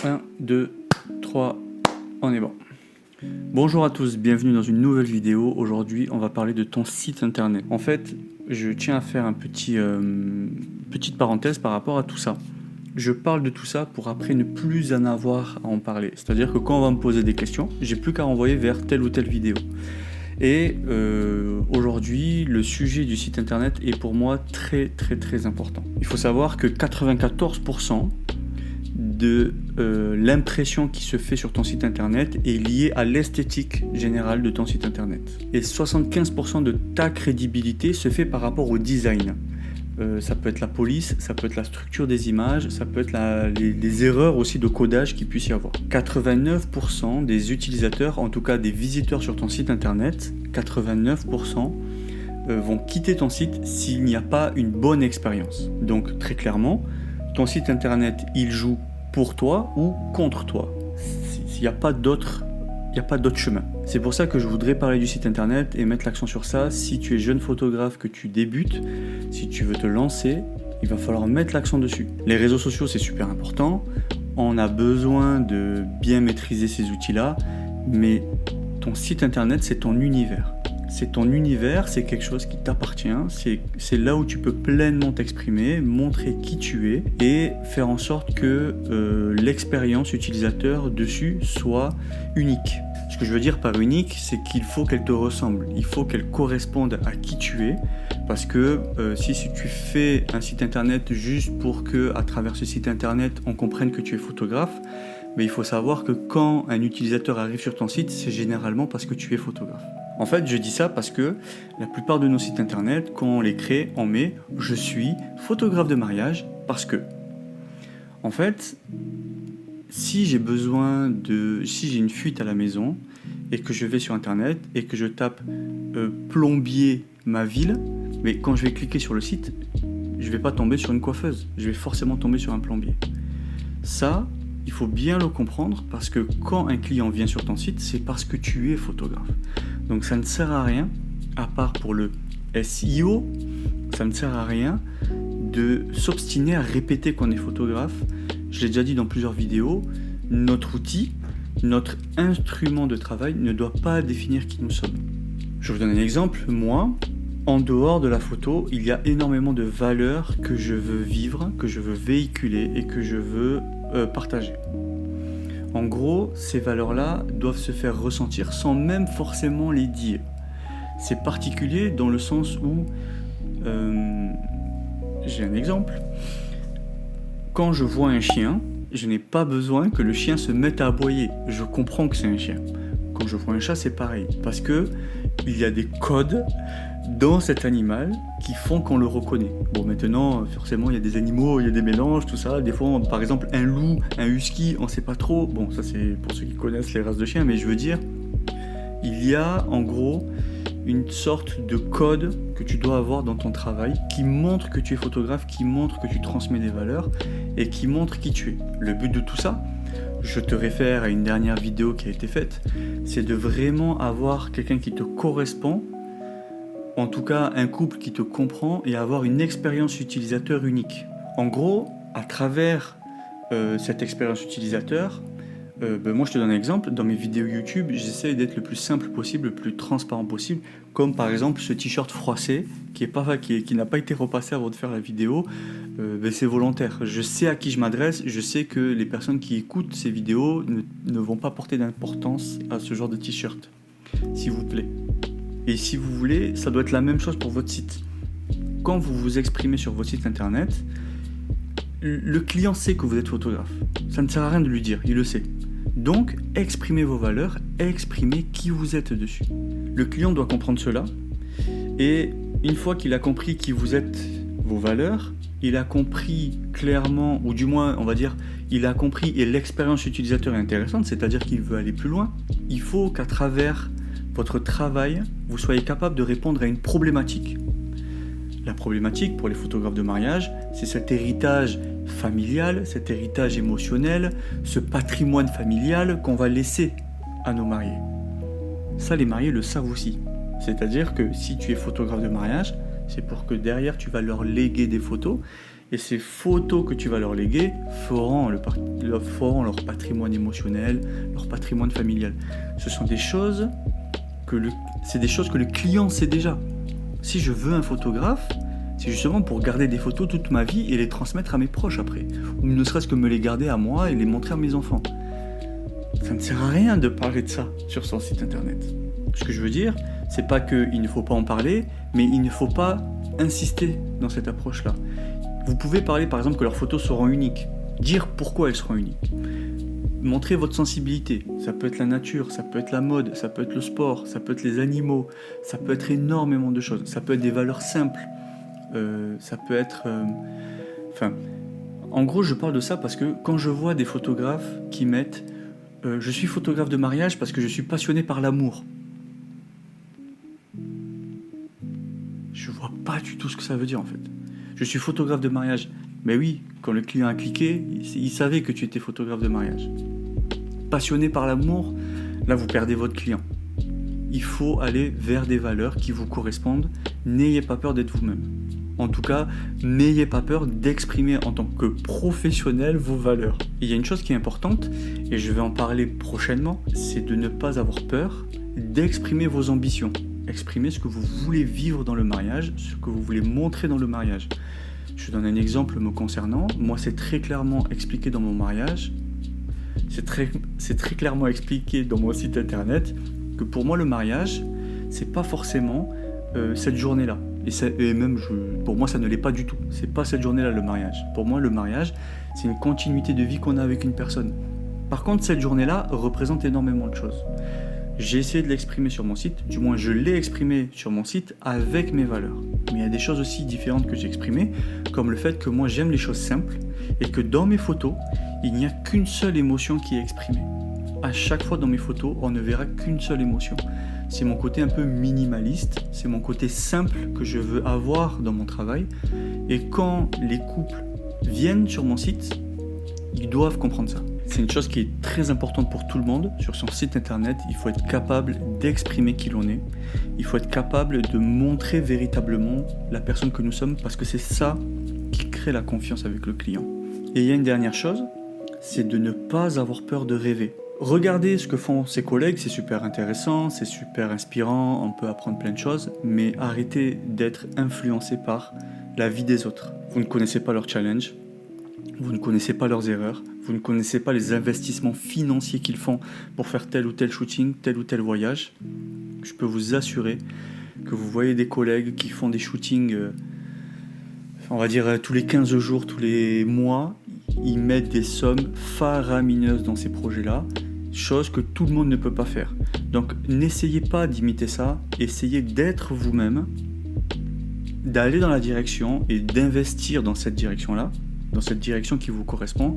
1, 2, 3, on est bon. Bonjour à tous, bienvenue dans une nouvelle vidéo. Aujourd'hui, on va parler de ton site internet. En fait, je tiens à faire petite parenthèse par rapport à tout ça. Je parle de tout ça pour après ne plus en avoir à en parler. C'est-à-dire que quand on va me poser des questions, j'ai plus qu'à renvoyer vers telle ou telle vidéo. Et aujourd'hui, le sujet du site internet est pour moi très important. Il faut savoir que 94% de l'impression qui se fait sur ton site internet est liée à l'esthétique générale de ton site internet. Et 75% de ta crédibilité se fait par rapport au design. Ça peut être la police, ça peut être la structure des images, ça peut être les erreurs aussi de codage qu'il puisse y avoir. 89% des utilisateurs, en tout cas des visiteurs sur ton site internet, 89% vont quitter ton site s'il n'y a pas une bonne expérience. Donc très clairement, ton site internet, il joue pour toi ou contre toi. Il n'y a pas d'autre chemin. C'est pour ça que je voudrais parler du site internet et mettre l'accent sur ça. Si tu es jeune photographe, que tu débutes, si tu veux te lancer, il va falloir mettre l'accent dessus. Les réseaux sociaux, c'est super important. On a besoin de bien maîtriser ces outils-là, mais ton site internet, c'est ton univers. C'est ton univers, c'est quelque chose qui t'appartient, c'est là où tu peux pleinement t'exprimer, montrer qui tu es et faire en sorte que l'expérience utilisateur dessus soit unique. Ce que je veux dire par unique, c'est qu'il faut qu'elle te ressemble, il faut qu'elle corresponde à qui tu es, parce que si tu fais un site internet juste pour que, à travers ce site internet, on comprenne que tu es photographe, mais il faut savoir que quand un utilisateur arrive sur ton site, c'est généralement parce que tu es photographe. En fait, je dis ça parce que la plupart de nos sites internet, quand on les crée, on met « Je suis photographe de mariage » parce que, en fait, si j'ai une fuite à la maison et que je vais sur internet et que je tape plombier ma ville, mais quand je vais cliquer sur le site, je ne vais pas tomber sur une coiffeuse, je vais forcément tomber sur un plombier. Ça, il faut bien le comprendre parce que quand un client vient sur ton site, c'est parce que tu es photographe. Donc ça ne sert à rien, à part pour le SEO, ça ne sert à rien de s'obstiner à répéter qu'on est photographe. Je l'ai déjà dit dans plusieurs vidéos, notre outil, notre instrument de travail ne doit pas définir qui nous sommes. Je vous donne un exemple, moi, en dehors de la photo, il y a énormément de valeurs que je veux vivre, que je veux véhiculer et que je veux partager. En gros, ces valeurs-là doivent se faire ressentir sans même forcément les dire. C'est particulier dans le sens où, j'ai un exemple, quand je vois un chien, je n'ai pas besoin que le chien se mette à aboyer. Je comprends que c'est un chien. Quand je vois un chat, c'est pareil. Parce que il y a des codes dans cet animal qui font qu'on le reconnaît. Bon, maintenant, forcément, il y a des animaux, il y a des mélanges, tout ça. Des fois, par exemple, un loup, un husky, on ne sait pas trop. Bon, ça, c'est pour ceux qui connaissent les races de chiens, mais je veux dire, il y a, en gros, une sorte de code que tu dois avoir dans ton travail qui montre que tu es photographe, qui montre que tu transmets des valeurs et qui montre qui tu es. Le but de tout ça, je te réfère à une dernière vidéo qui a été faite, c'est de vraiment avoir quelqu'un qui te correspond, en tout cas un couple qui te comprend et avoir une expérience utilisateur unique. En gros, à travers cette expérience utilisateur, moi je te donne un exemple, dans mes vidéos YouTube, j'essaie d'être le plus simple possible, le plus transparent possible, comme par exemple ce t-shirt froissé qui n'a pas été repassé avant de faire la vidéo, c'est volontaire. Je sais à qui je m'adresse, je sais que les personnes qui écoutent ces vidéos ne vont pas porter d'importance à ce genre de t-shirt, s'il vous plaît. Et si vous voulez, ça doit être la même chose pour votre site. Quand vous vous exprimez sur votre site internet, le client sait que vous êtes photographe. Ça ne sert à rien de lui dire, il le sait. Donc, exprimez vos valeurs, exprimez qui vous êtes dessus. Le client doit comprendre cela. Et une fois qu'il a compris qui vous êtes, vos valeurs, il a compris clairement, ou du moins, on va dire, il a compris et l'expérience utilisateur est intéressante, c'est-à-dire qu'il veut aller plus loin. Il faut qu'à travers votre travail, vous soyez capable de répondre à une problématique. La problématique pour les photographes de mariage, c'est cet héritage familial, cet héritage émotionnel, ce patrimoine familial qu'on va laisser à nos mariés. Ça, les mariés le savent aussi. C'est-à-dire que si tu es photographe de mariage, c'est pour que derrière tu vas leur léguer des photos Et ces photos que tu vas leur léguer feront leur patrimoine émotionnel, leur patrimoine familial. Ce sont des choses que le client sait déjà. Si je veux un photographe, c'est justement pour garder des photos toute ma vie et les transmettre à mes proches après. Ou ne serait-ce que me les garder à moi et les montrer à mes enfants. Ça ne sert à rien de parler de ça sur son site internet. Ce que je veux dire, c'est pas qu'il ne faut pas en parler, mais il ne faut pas insister dans cette approche-là. Vous pouvez parler par exemple que leurs photos seront uniques, dire pourquoi elles seront uniques. Montrer votre sensibilité, ça peut être la nature, ça peut être la mode, ça peut être le sport, ça peut être les animaux, ça peut être énormément de choses, ça peut être des valeurs simples, ça peut être... en gros je parle de ça parce que quand je vois des photographes qui mettent je suis photographe de mariage parce que je suis passionné par l'amour. Je vois pas du tout ce que ça veut dire en fait. Je suis photographe de mariage. Mais oui, quand le client a cliqué, il savait que tu étais photographe de mariage. Passionné par l'amour, là vous perdez votre client. Il faut aller vers des valeurs qui vous correspondent. N'ayez pas peur d'être vous-même. En tout cas, n'ayez pas peur d'exprimer en tant que professionnel vos valeurs. Il y a une chose qui est importante, et je vais en parler prochainement, c'est de ne pas avoir peur d'exprimer vos ambitions. Exprimer ce que vous voulez vivre dans le mariage, ce que vous voulez montrer dans le mariage. Je donne un exemple me concernant. Moi, c'est très clairement expliqué dans mon mariage. C'est très clairement expliqué dans mon site internet que pour moi, le mariage, c'est pas forcément cette journée-là. Pour moi, ça ne l'est pas du tout. C'est pas cette journée-là le mariage. Pour moi, le mariage, c'est une continuité de vie qu'on a avec une personne. Par contre, cette journée-là représente énormément de choses. J'ai essayé de l'exprimer sur mon site, du moins je l'ai exprimé sur mon site avec mes valeurs. Mais il y a des choses aussi différentes que j'ai exprimées, comme le fait que moi j'aime les choses simples et que dans mes photos, il n'y a qu'une seule émotion qui est exprimée. À chaque fois dans mes photos, on ne verra qu'une seule émotion. C'est mon côté un peu minimaliste, c'est mon côté simple que je veux avoir dans mon travail. Et quand les couples viennent sur mon site, ils doivent comprendre ça. C'est une chose qui est très importante pour tout le monde. Sur son site internet, il faut être capable d'exprimer qui l'on est. Il faut être capable de montrer véritablement la personne que nous sommes parce que c'est ça qui crée la confiance avec le client. Et il y a une dernière chose, c'est de ne pas avoir peur de rêver. Regardez ce que font ses collègues, c'est super intéressant, c'est super inspirant, on peut apprendre plein de choses, mais arrêtez d'être influencé par la vie des autres. Vous ne connaissez pas leurs challenges, vous ne connaissez pas leurs erreurs, vous ne connaissez pas les investissements financiers qu'ils font pour faire tel ou tel shooting, tel ou tel voyage. Je peux vous assurer que vous voyez des collègues qui font des shootings, on va dire tous les 15 jours, tous les mois, ils mettent des sommes faramineuses dans ces projets-là, chose que tout le monde ne peut pas faire. Donc n'essayez pas d'imiter ça, essayez d'être vous-même, d'aller dans la direction et d'investir dans cette direction-là, dans cette direction qui vous correspond,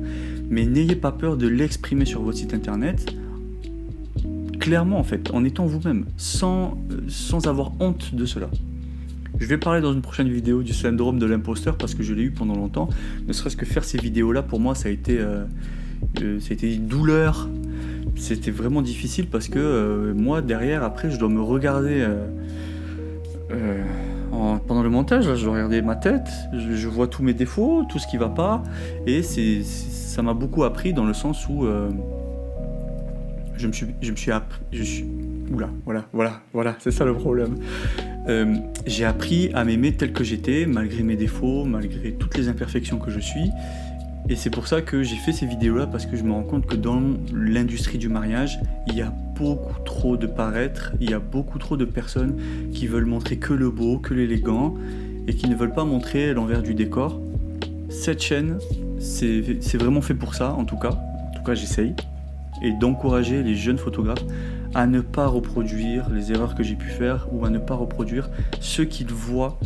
mais n'ayez pas peur de l'exprimer sur votre site internet, clairement en fait, en étant vous-même, sans avoir honte de cela. Je vais parler dans une prochaine vidéo du syndrome de l'imposteur parce que je l'ai eu pendant longtemps, ne serait-ce que faire ces vidéos-là, pour moi ça a été une douleur, c'était vraiment difficile parce que moi derrière, après je dois me regarder... pendant le montage, là, je dois regarder ma tête, je vois tous mes défauts, tout ce qui va pas, et ça m'a beaucoup appris dans le sens où voilà, c'est ça le problème. J'ai appris à m'aimer tel que j'étais, malgré mes défauts, malgré toutes les imperfections que je suis, et c'est pour ça que j'ai fait ces vidéos-là, parce que je me rends compte que dans l'industrie du mariage, il y a beaucoup trop de paraître, il y a beaucoup trop de personnes qui veulent montrer que le beau, que l'élégant, et qui ne veulent pas montrer l'envers du décor. Cette chaîne, c'est vraiment fait pour ça, en tout cas j'essaye, et d'encourager les jeunes photographes à ne pas reproduire les erreurs que j'ai pu faire, ou à ne pas reproduire ce qu'ils voient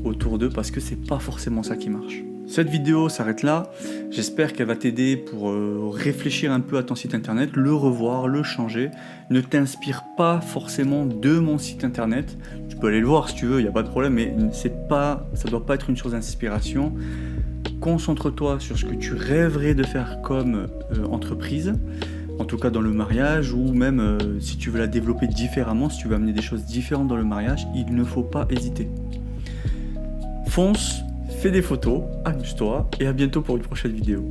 autour d'eux, parce que c'est pas forcément ça qui marche. Cette vidéo s'arrête là, j'espère qu'elle va t'aider pour réfléchir un peu à ton site internet, le revoir, le changer. Ne t'inspire pas forcément de mon site internet, tu peux aller le voir si tu veux, il n'y a pas de problème, mais ça ne doit pas être une source d'inspiration. Concentre-toi sur ce que tu rêverais de faire comme entreprise, en tout cas dans le mariage, ou même si tu veux la développer différemment, si tu veux amener des choses différentes dans le mariage, il ne faut pas hésiter. Fonce, fais des photos, amuse-toi et à bientôt pour une prochaine vidéo.